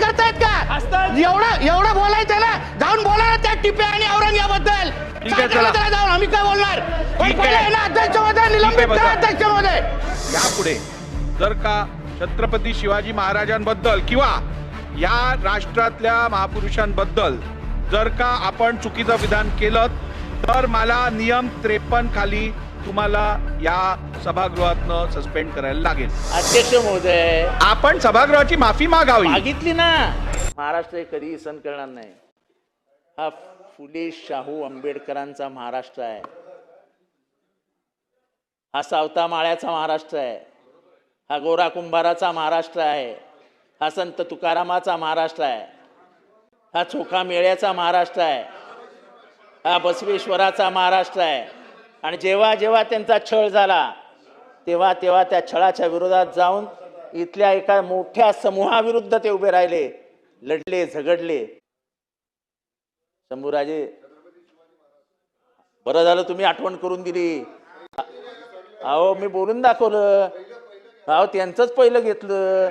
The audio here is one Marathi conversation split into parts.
करतायत का? एवढं बोलायचं ना, जाऊन बोला ना त्या टिपे आणि औरंगाबादबद्दल. जाऊन आम्ही काय बोलणार? अध्यक्ष महोदय निलंबित करा अध्यक्ष महोदय. यापुढे जर का छत्रपती शिवाजी महाराजांबद्दल किंवा या राष्ट्रातल्या महापुरुषांबद्दल जर का आपण चुकीचं विधान केलं तर मला नियम 53 खाली तुम्हाला या सभागृहातनं सस्पेंड करायला लागेल. अध्यक्ष महोदय, आपण सभागृहाची माफी मागावी. मागितली ना. महाराष्ट्र हे कधीही सण करणार नाही. हा फुले शाहू आंबेडकरांचा महाराष्ट्र आहे. हा सावता माळ्याचा महाराष्ट्र आहे. हा गोरा कुंभाराचा महाराष्ट्र आहे. हा संत तुकारामाचा महाराष्ट्र आहे. हा चोखा मेळ्याचा महाराष्ट्र आहे. हा बसवेश्वराचा महाराष्ट्र आहे. आणि जेव्हा जेव्हा त्यांचा छळ झाला तेव्हा तेव्हा त्या छळाच्या विरोधात जाऊन इथल्या एका मोठ्या समूहाविरुद्ध ते उभे राहिले, लढले, झगडले. शंभूराजे, बरं झालं तुम्ही आठवण करून दिली. अहो मी बोलून दाखवलं. अहो त्यांचंच पहिलं घेतलं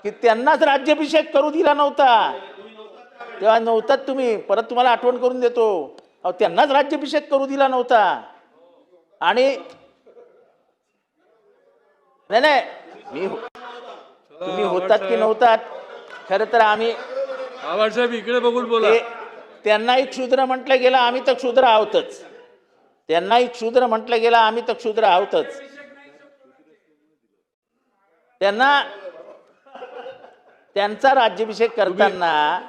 की त्यांनाच राज्याभिषेक करू दिला नव्हता. तेव्हा नव्हतात तुम्ही. परत तुम्हाला आठवण करून देतो. अहो त्यांनाच राज्याभिषेक करू दिला नव्हता. आणि नाही तुम्ही होतात की नव्हतात, खरं तर आम्ही साहेब इकडे बघून बोला. त्यांनाही क्षुद्र म्हटलं गेलं, आम्ही तर क्षुद्र आहोतच. त्यांनाही क्षुद्र म्हटलं गेलं, आम्ही तर क्षुद्र आहोतच. त्यांचा राज्याभिषेक करताना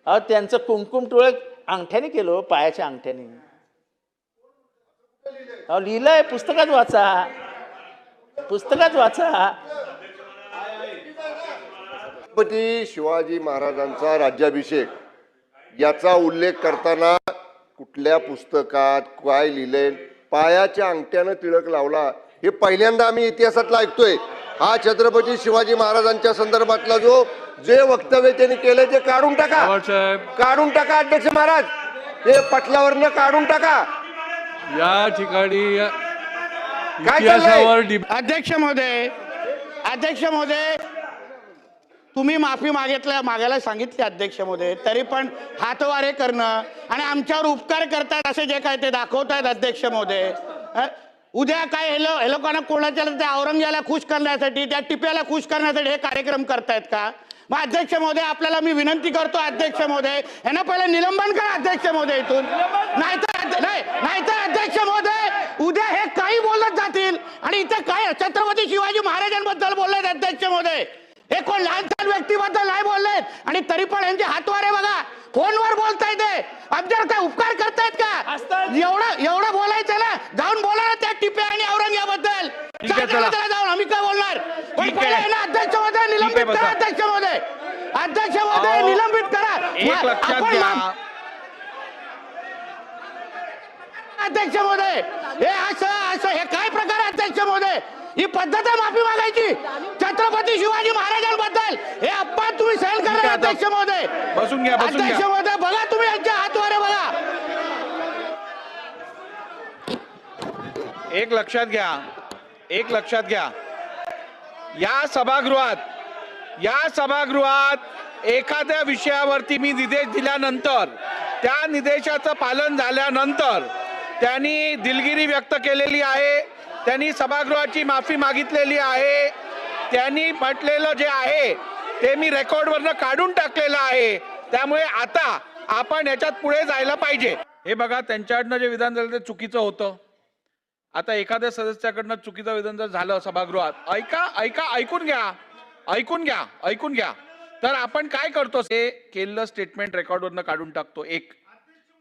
अहो त्यांचं कुमकुम टोळ अंगठ्याने केलं, पायाच्या अंगठ्याने. अहो लिहिलंय, पुस्तकात वाचा, पुस्तकात वाचा. छत्रपती शिवाजी महाराजांचा राज्याभिषेक याचा उल्लेख करताना कुठल्या पुस्तकात काय लिहिलंय, पायाच्या अंगठ्यानं तिळक लावला, हे पहिल्यांदा आम्ही इतिहासातला ऐकतोय. हा छत्रपती शिवाजी महाराजांच्या संदर्भातला जे वक्तव्य त्यांनी केलं ते काढून टाका, काढून टाका अध्यक्ष महाराज. ते पटलावरनं काढून टाका. या ठिकाणी अध्यक्ष महोदय तुम्ही माफी मागायला सांगितले अध्यक्ष महोदय, तरी पण हातवारे करणं आणि आमच्यावर उपकार करतात असे जे काय ते दाखवतायत अध्यक्ष महोदय. उद्या काय हे लोकांना कोणाच्या त्या औरंगाला खुश करण्यासाठी, त्या टिप्याला खुश करण्यासाठी हे कार्यक्रम करतायत का? मग अध्यक्ष महोदय आपल्याला मी विनंती करतो अध्यक्ष महोदय, यांना पहिले निलंबन करा अध्यक्ष महोदय इथून. नाहीतर अध्यक्ष महोदय उद्या हे काही बोलत जातील आणि इथे काय छत्रपती शिवाजी महाराजांबद्दल बोललेत अध्यक्ष महोदय. हे कोण लहान सहान व्यक्तीबद्दल नाही बोललेत आणि तरी पण यांचे हातवारे बघा, फोनवर बोलताय ते. आमच्यावर काय उपकार करतायत का? एवढं बोलायचं ना, जाऊन बोला ना त्या टिपे आणि औरंगाबादबद्दल. जाऊन आम्ही काय बोलणार? पण पहिले ना अध्यक्ष महोदय निलंबित करा अध्यक्ष महोदय. अध्यक्ष महोदय निलंबित करा. एक लक्षात घ्या अध्यक्ष महोदय, हे असं हे काय प्रकार आहे अध्यक्ष महोदय? ही पद्धत आहे माफी मागायची छत्रपती शिवाजी महाराजांबद्दल. हे अपमान तुम्ही सहन करा अध्यक्ष महोदय. बसून घ्या, बसून अध्यक्ष घ्या. महोदय बघा तुम्ही यांच्या हातवारे बघा. एक लक्षात घ्या, या सभागृहात एखाद्या विषयावरती मी निर्देश दिल्यानंतर त्या निर्देशाचं पालन झाल्यानंतर त्यांनी दिलगिरी व्यक्त केलेली आहे, त्यांनी सभागृहाची माफी मागितलेली आहे, त्यांनी म्हटलेलं जे आहे ते मी रेकॉर्डवरनं काढून टाकलेलं आहे. त्यामुळे आता आपण याच्यात पुढे जायला पाहिजे. हे बघा, त्यांच्याकडनं जे विधान झालं ते चुकीचं होतं. आता एखाद्या सदस्याकडनं चुकीचं विधान जर झालं सभागृहात, ऐकून घ्या, तर आपण काय करतो, ते केलेलं स्टेटमेंट रेकॉर्डवरनं काढून टाकतो.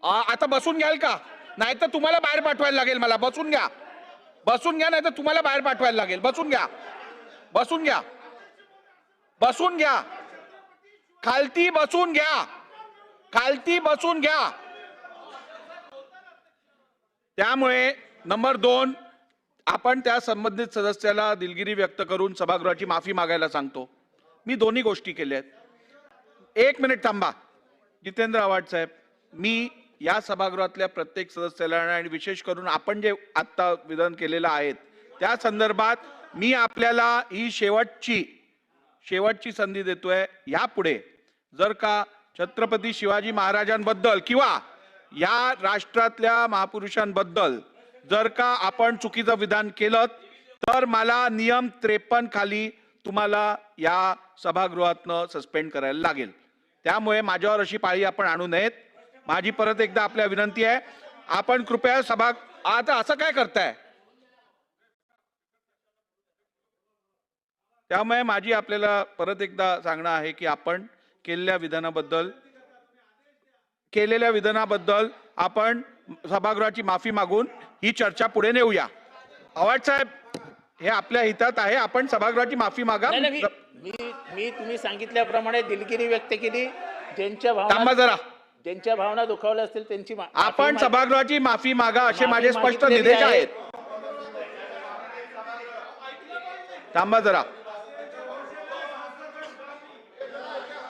आता बसून घ्याल का? नाही तर तुम्हाला बाहेर पाठवायला लागेल मला. बसून घ्या, नाही तर तुम्हाला बाहेर पाठवायला लागेल. बसून घ्या, खालती बसून घ्या. त्यामुळे नंबर 2, आपण त्या संबंधित सदस्याला दिलगिरी व्यक्त करून सभागृहाची माफी मागायला सांगतो. मी दोन्ही गोष्टी केल्या आहेत. 1 मिनिट थांबा जितेंद्र आव्हाड साहेब. मी या सभागृहातल्या प्रत्येक सदस्याला आणि विशेष करून आपण जे आता विधान केलेलं आहे त्या संदर्भात मी आपल्याला ही शेवटची संधी देतोय, यापुढे जर का छत्रपती शिवाजी महाराजांबद्दल किंवा या राष्ट्रातल्या महापुरुषांबद्दल जर का आपण चुकीचं विधान केलं तर मला नियम 53 खाली तुम्हाला या सभागृहातनं सस्पेंड करायला लागेल. त्यामुळे माझ्यावर अशी पाळी आपण आणू नयेत. माझी परत एकदा आपल्या विनंती आहे, आपण कृपया आता असं काय करताय? त्यामुळे माझी आपल्याला परत एकदा सांगणं आहे की आपण केलेल्या विधानाबद्दल आपण सभागृहाची माफी मागून ही चर्चा पुढे नेऊया. आवाज साहेब, हे आपल्या हितात आहे, आपण सभागृहाची माफी मागा. नाही, मी तुम्ही सांगितल्याप्रमाणे दिलगिरी व्यक्त केली. थांबा जरा. ज्यांच्या भावना दुखावल्या असतील त्यांची आपण सभागृहाची माफी मागा असे माझे स्पष्ट मागितलेली निर्देश आहे. आहेत. थांबा जरा.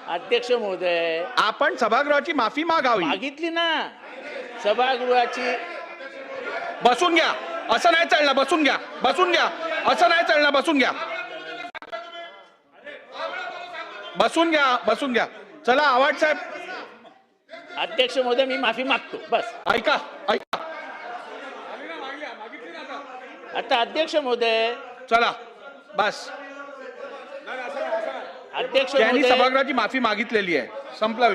अध्यक्ष महोदय, आपण सभागृहाची माफी मागावी. मागितली ना सभागृहाची. बसून घ्या. असं नाही चालणार. बसून घ्या. असं नाही चालणार. बसून घ्या. चला आवाज साहेब. अध्यक्ष महोदय, मी माफी मागतो. बस ऐका. आता अध्यक्ष महोदय, चला बस. अध्यक्ष त्यांनी महोदय, सभागृहाची माफी मागितलेली आहे. संपला.